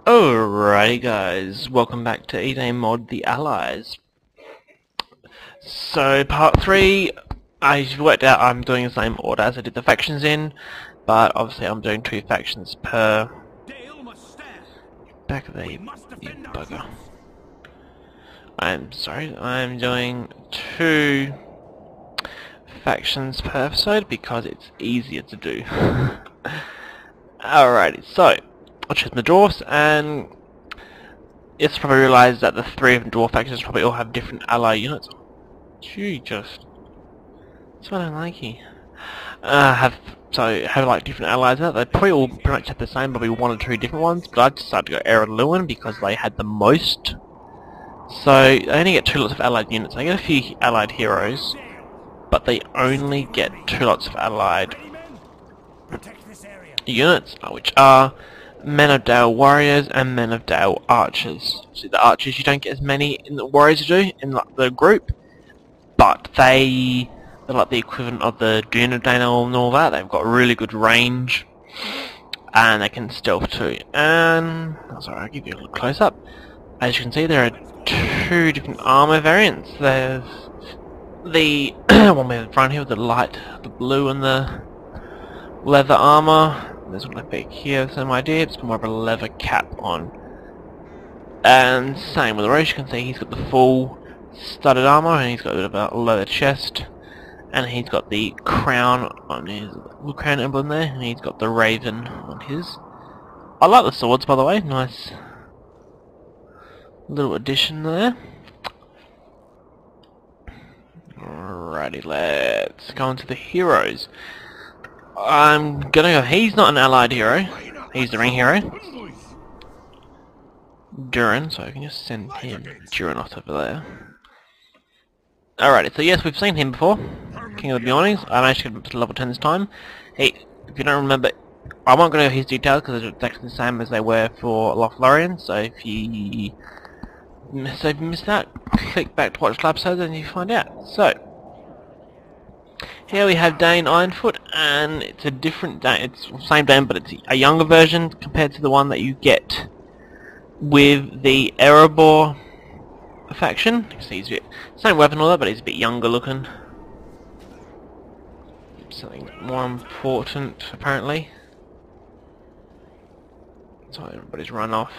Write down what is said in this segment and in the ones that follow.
Alrighty guys, welcome back to Edain mod The Allies. So part 3, I've worked out I'm doing the same order as I did the factions in, but obviously I'm doing 2 factions per... Back of the you bugger. I'm sorry, I'm doing 2 factions per episode because it's easier to do. Alrighty, so I'll choose my dwarfs, and it's probably realised that the 3 of the dwarf factions probably all have different ally units. Gee, just... That's what I don't like you. Have like different allies out. They probably all pretty much have the same, probably 1 or 2 different ones, but I decided to go Aaron Lewin because they had the most. So they only get 2 lots of allied units. They get a few allied heroes, but they only get 2 lots of allied units, which are Men of Dale Warriors and Men of Dale Archers. See, the Archers you don't get as many in the Warriors you do in like the group, but they're like the equivalent of the Dune of Dale and all that. They've got really good range, and they can stealth too. And sorry, I'll give you a little close up. As you can see, there are 2 different armor variants. There's the one in front here with the blue and the leather armor. There's one back here, same idea, it's more of a leather cap on. And same with the Roche, you can see he's got the full studded armor, and he's got a bit of a leather chest, and he's got the crown on his little crown emblem there, and he's got the raven on his. I like the swords, by the way, nice little addition there. Alrighty, let's go into the heroes. I'm gonna go, he's not an allied hero, he's the ring hero. Durin, so I can just send him Durin over there. Alrighty, so yes, we've seen him before. King of the Bjornings. I managed to get him up to level 10 this time. If you don't remember, I won't go over his details because they're exactly the same as they were for Lothlorien, so if you missed that, click back to watch the episodes and you find out. So here we have Dane Ironfoot, and it's a different Dane. It's the same Dane, but it's a younger version compared to the one that you get with the Erebor faction. You see, he's a bit same weapon and all that, but he's a bit younger looking. Something more important, apparently. So everybody's run off.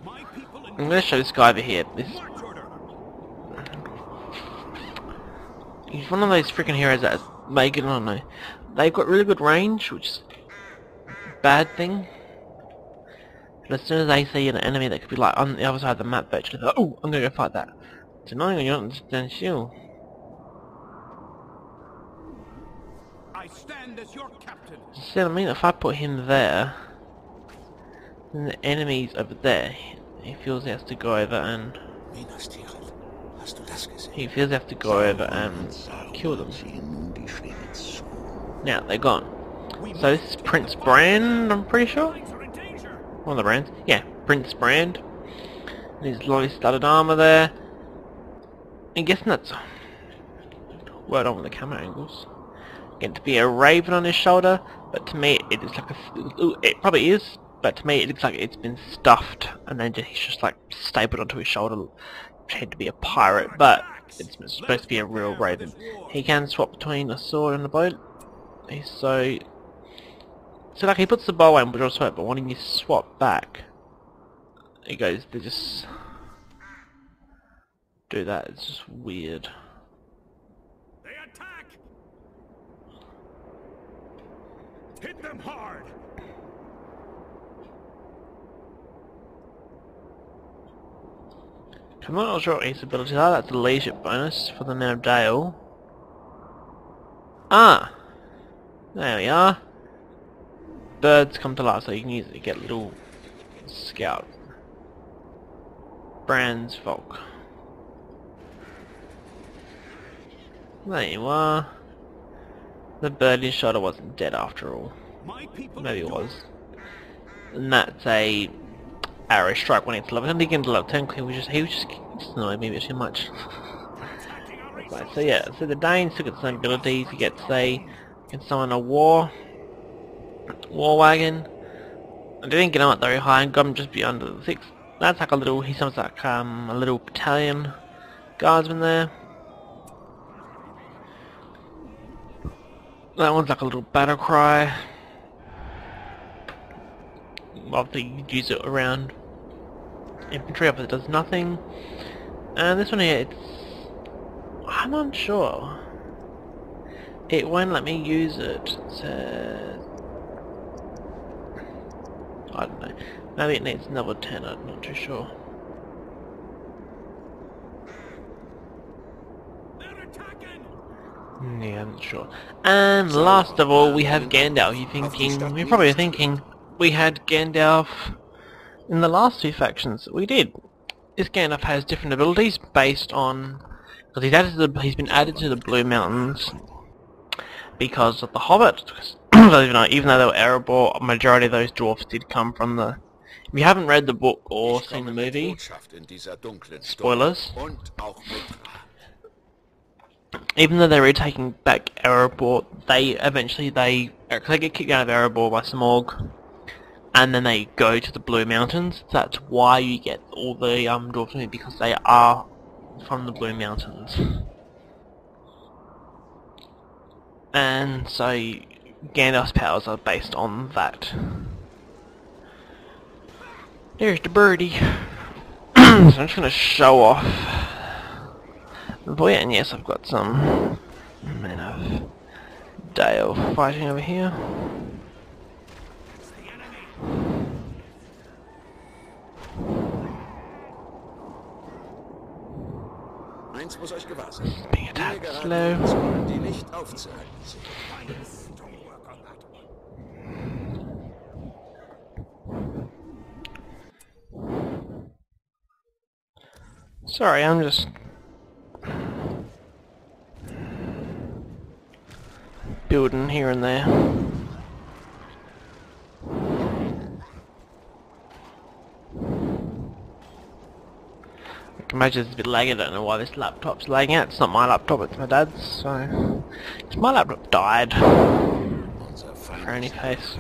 I'm going to show this guy over here. He's one of those freaking heroes that make it, I don't know. They've got really good range, which is a bad thing. But as soon as they see an enemy that could be like on the other side of the map virtually, they're like, oh, I'm gonna go fight that. It's annoying when you don't stand still. I stand as your captain. So I mean, if I put him there, then the enemy's over there. He feels he has to go over and kill them. Now they're gone. So this is Prince Brand, I'm pretty sure. One of the brands. Yeah, Prince Brand. And his lovely studded armor there. I'm guessing that's word on with the camera angles. Getting to be a raven on his shoulder, but to me it is like it probably is, but to me it looks like it's been stuffed and then he's just like stapled onto his shoulder, pretending to be a pirate, but it's supposed to be a real raven. He can swap between a sword and a bow. He's so like he puts the bow in, but when you swap back, he goes, they just do that. It's just weird. They attack. Hit them hard. I'm not sure what his abilities are. That's the leadership bonus for the Men of Dale. Ah, there we are. Birds come to life, so you can use it to get little scout. Brand's Volk. There you are. The bird in his shoulder wasn't dead after all. Maybe it was. And that's a arrow strike when it's level 10. He can level 10. He was just annoyed me a bit too much. Right, so yeah, so the Danes took its same abilities. He gets a, can summon a war wagon, I didn't get him up very high and got him just beyond the 6. That's like a little, he sounds like a little battalion guardsman there. That one's like a little battle cry. Obviously you use it around infantry, but it does nothing. And this one here, it's... I'm unsure. It won't let me use it. It says... I don't know. Maybe it needs another 10, I'm not too sure. Yeah, I'm not sure. And last of all, we have Gandalf. You're probably thinking, we had Gandalf in the last 2 factions. We did. This Gandalf has different abilities based on... because he's been added to the Blue Mountains because of the Hobbit. Even though they were Erebor, a majority of those dwarfs did come from the... If you haven't read the book or seen the movie, spoilers. Even though they were taking back Erebor, they get kicked out of Erebor by Smorg, and then they go to the Blue Mountains. That's why you get all the dwarfs, because they are from the Blue Mountains. And so Gandalf's powers are based on that. There's the birdie. So I'm just going to show off the boy, and yes, I've got some men of Dale fighting over here. Being attacked slow. Sorry, I'm just building here and there. I can imagine it's a bit laggy. I don't know why this laptop's lagging out. It's not my laptop, it's my dad's, so... Because my laptop died. For any case.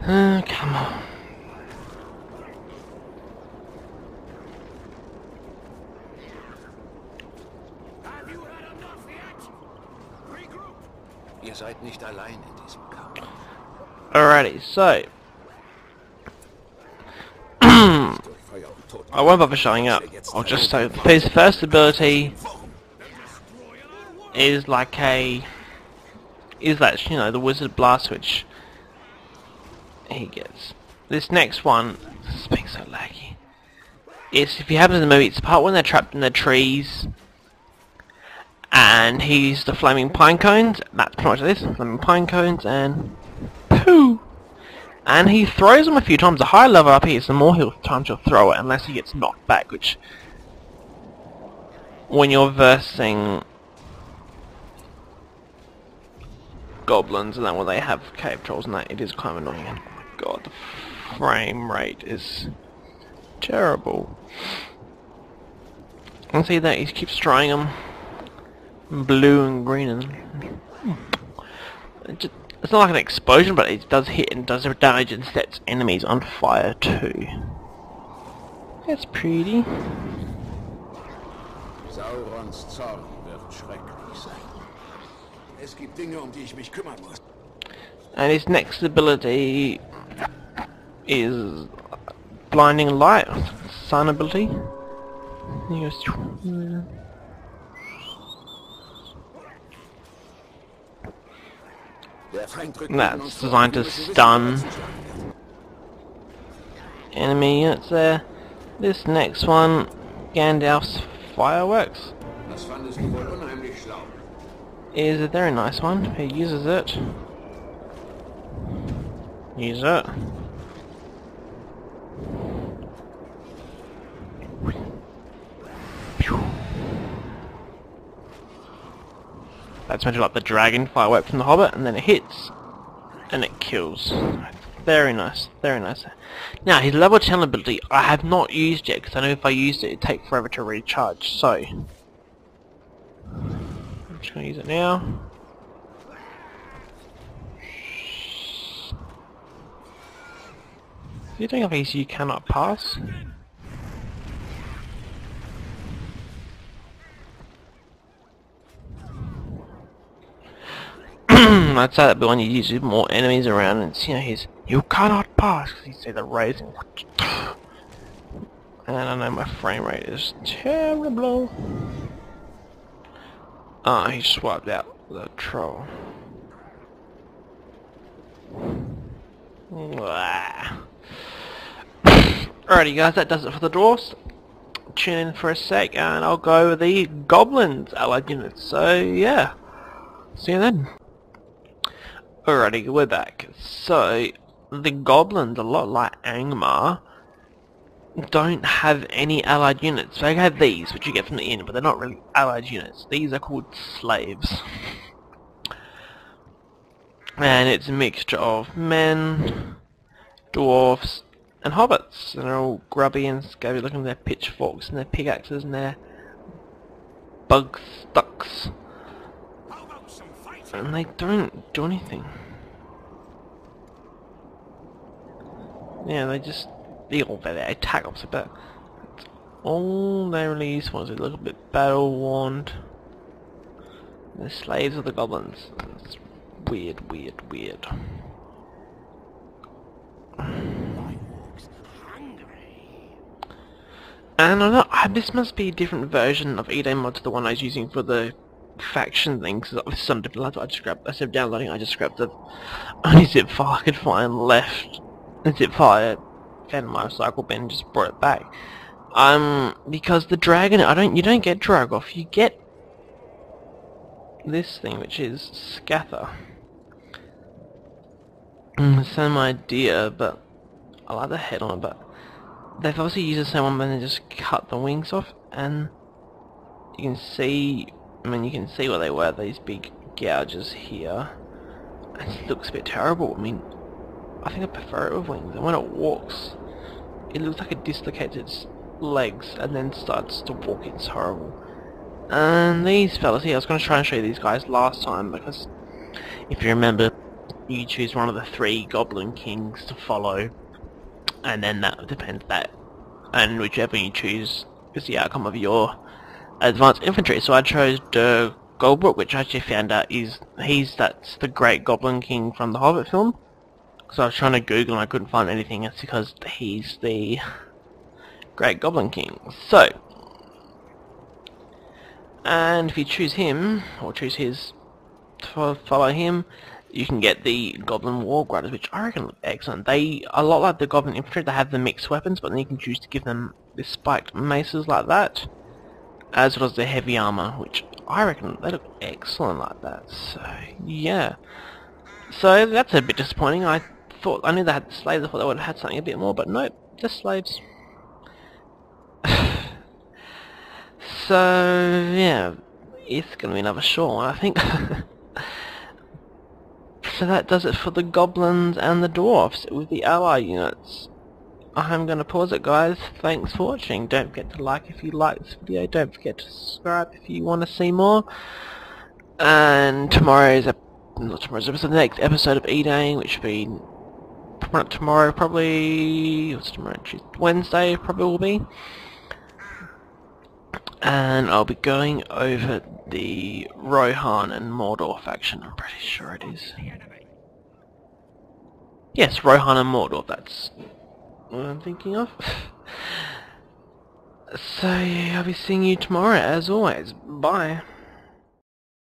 Come on. Ihr seid nicht allein in diesem Kampf. Alrighty, so I won't bother showing up. I'll just say his first ability is like the wizard blast, which he gets. This next one, this is being so laggy. If you happen in the movie, it's the part when they're trapped in the trees and he's the flaming pine cones. That's pretty much this, flaming pine cones, and pooh! And he throws them a few times. The higher level up he is, the more times he'll throw it, unless he gets knocked back, which, when you're versing goblins and that, when they have cave trolls and that, it is kind of annoying. And oh my god, the frame rate is terrible. You can see that he keeps trying them. Blue and green, and it's not like an explosion, but it does hit and does damage and sets enemies on fire too. That's pretty. Saurons Zorn wird schrecklich sein. Es gibt Dinge, die ich mich kümmern muss. And his next ability is blinding light, sun ability. He goes, that's designed to stun enemy units there. This next one, Gandalf's fireworks, is a very nice one. He uses it. Use it. That's meant to like the dragon firework from the Hobbit, and then it hits, and it kills. Very nice, very nice. Now, his level 10 ability, I have not used yet, because I know if I used it, it'd take forever to recharge, so... I'm just going to use it now. You're doing a piece you cannot pass. I'd say that, but when you use more enemies around, and you know, you cannot pass because you see the raising. And I know my frame rate is terrible. Oh, he swapped out the troll. Alrighty guys, that does it for the dwarves. Tune in for a sec and I'll go over the goblins allied units. So yeah, see you then. Alrighty, we're back. So the goblins, a lot like Angmar, don't have any allied units. They have these, which you get from the inn, but they're not really allied units. These are called slaves. And it's a mixture of men, dwarfs, and hobbits. And they're all grubby and scabby looking with their pitchforks and their pickaxes and their bug stucks. And they don't do anything. Yeah, they attack obviously, but all they really use was a little bit battle worn. The slaves of the goblins. It's weird. And I know this must be a different version of Edain mod to the one I was using for the faction thing, because obviously some different lads I just grabbed. Instead of downloading, I just grabbed the only zip file I could find left. The zip file I found in my recycle bin and just brought it back. Because the dragon, you don't get Dragoff, you get this thing, which is Scather. Same idea, but I like the head on it, but they've obviously used the same one, but they just cut the wings off, and you can see, you can see where they were, these big gouges here. It looks a bit terrible. I think I prefer it with wings, and when it walks, it looks like it dislocates its legs and then starts to walk. It's horrible. And these fellas here, I was going to try and show you these guys last time, because if you remember, you choose one of the 3 goblin kings to follow, and then that depends and whichever you choose is the outcome of your advanced infantry. So I chose the Goldbrook, which I actually found out that's the great goblin king from the Hobbit film. So I was trying to Google and I couldn't find anything. It's because he's the great goblin king. So, and if you choose him, or choose his to follow him, you can get the Goblin War Grinders, which I reckon look excellent. They, a lot like the Goblin Infantry, they have the mixed weapons, but then you can choose to give them the spiked maces like that, as well as the heavy armor, which I reckon they look excellent like that. So, yeah. So, that's a bit disappointing. I knew they had the slaves, I thought they would have had something a bit more, but nope, just slaves. So, yeah, it's going to be another short one, I think. So that does it for the goblins and the dwarfs with the ally units. I'm going to pause it, guys. Thanks for watching. Don't forget to like if you like this video. Don't forget to subscribe if you want to see more. And the next episode of Edain, which will be tomorrow, probably. What's tomorrow? Wednesday, probably will be. And I'll be going over the Rohan and Mordor faction. I'm pretty sure it is. Yes, Rohan and Mordor, that's what I'm thinking of. So, yeah, I'll be seeing you tomorrow, as always. Bye.